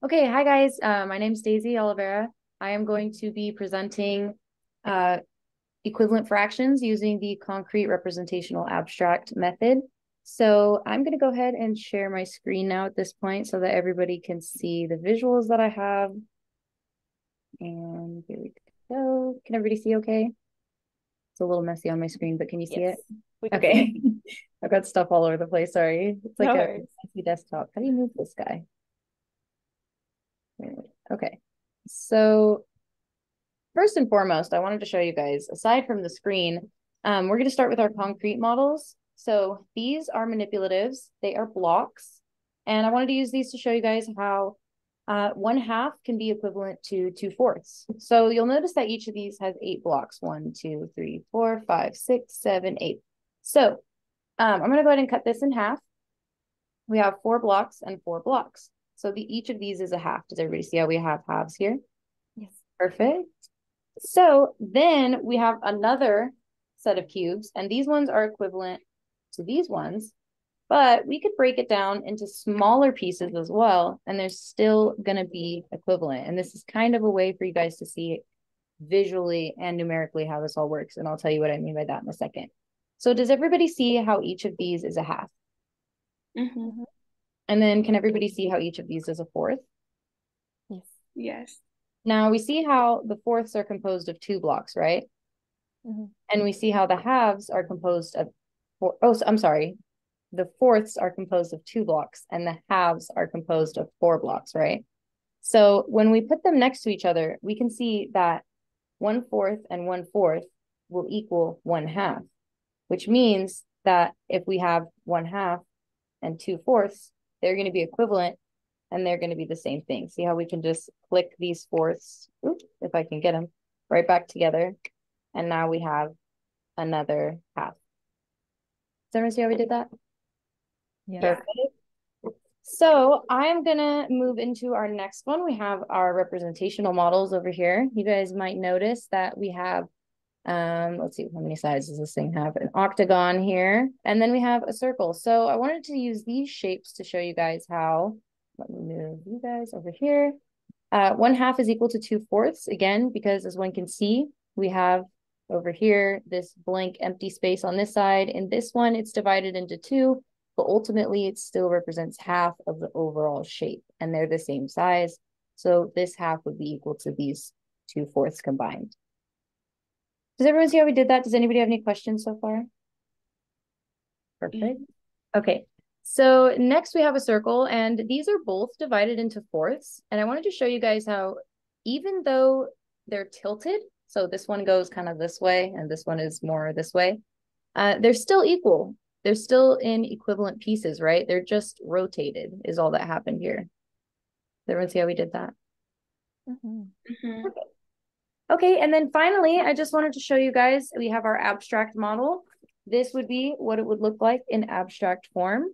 Okay, hi guys. My name's Daisy Oliveira. I am going to be presenting uh, equivalent fractions using the concrete representational abstract method. So I'm going to go ahead and share my screen now at this point so that everybody can see the visuals that I have. And here we go. Can everybody see okay? It's a little messy on my screen, but can you see Yes, it? we can see. Okay. I've got stuff all over the place. Sorry. It's like No a worries. messy desktop. How do you move this guy? Okay. So first and foremost, I wanted to show you guys, aside from the screen, we're going to start with our concrete models. So these are manipulatives. They are blocks. And I wanted to use these to show you guys how 1/2 can be equivalent to 2/4. So you'll notice that each of these has 8 blocks. 1, 2, 3, 4, 5, 6, 7, 8. So I'm going to go ahead and cut this in half. We have 4 blocks and 4 blocks. So each of these is a half. Does everybody see how we have halves here? Yes. Perfect. So then we have another set of cubes, and these ones are equivalent to these ones, but we could break it down into smaller pieces as well, and they're still going to be equivalent. And this is kind of a way for you guys to see visually and numerically how this all works, and I'll tell you what I mean by that in a second. So does everybody see how each of these is a half? Mm-hmm. And then can everybody see how each of these is a fourth? Yes. Yes. Now we see how the fourths are composed of 2 blocks, right? Mm-hmm. And we see how the halves are composed of four, oh, so, I'm sorry. The fourths are composed of 2 blocks and the halves are composed of 4 blocks, right? So when we put them next to each other, we can see that 1/4 and 1/4 will equal 1/2, which means that if we have 1/2 and 2/4, they're going to be equivalent and they're going to be the same thing. See how we can just click these fourths, oops, if I can get them, right back together. And now we have another half. Does everyone see how we did that? Yeah. Perfect. So I'm gonna move into our next one. We have our representational models over here. You guys might notice that we have, let's see, how many sides does this thing have? An octagon here, and then we have a circle. So I wanted to use these shapes to show you guys how, let me move you guys over here. 1/2 is equal to 2/4, again, because as one can see, we have over here this blank empty space on this side. In this one, it's divided into 2, but ultimately it still represents half of the overall shape, and they're the same size. So this half would be equal to these 2/4 combined. Does everyone see how we did that? Does anybody have any questions so far? Perfect. Okay. So next we have a circle, and these are both divided into fourths. And I wanted to show you guys how, even though they're tilted, so this one goes kind of this way and this one is more this way, they're still equal. They're still in equivalent pieces, right? They're just rotated is all that happened here. Does everyone see how we did that? Mm-hmm. Mm-hmm. Okay, and then finally, I just wanted to show you guys, we have our abstract model. This would be what it would look like in abstract form.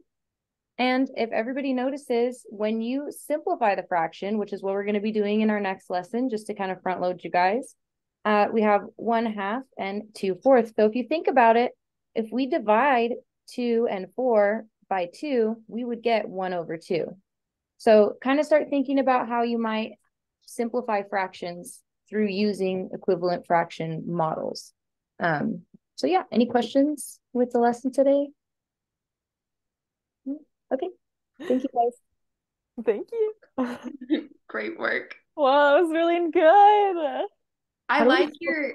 And if everybody notices, when you simplify the fraction, which is what we're going to be doing in our next lesson, just to kind of front load you guys, we have 1/2 and 2/4. So if you think about it, if we divide 2 and 4 by 2, we would get 1/2. So kind of start thinking about how you might simplify fractions through using equivalent fraction models. So yeah, any questions with the lesson today? Okay, thank you guys. Thank you. Great work. Wow, that was really good. I How do we? like your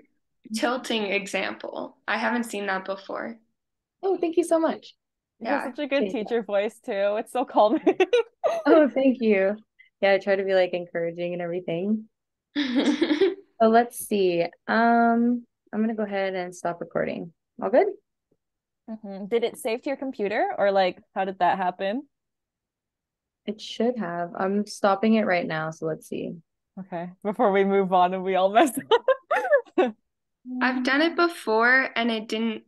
tilting example. I haven't seen that before. Oh, thank you so much. You have Yeah. such a good Okay. teacher voice too. It's so calming. Oh, thank you. Yeah, I try to be like encouraging and everything. So let's see. I'm gonna go ahead and stop recording. All good? Mm-hmm. Did it save to your computer or like how did that happen? It should have. I'm stopping it right now, so let's see. Okay, before we move on and we all mess up. I've done it before and it didn't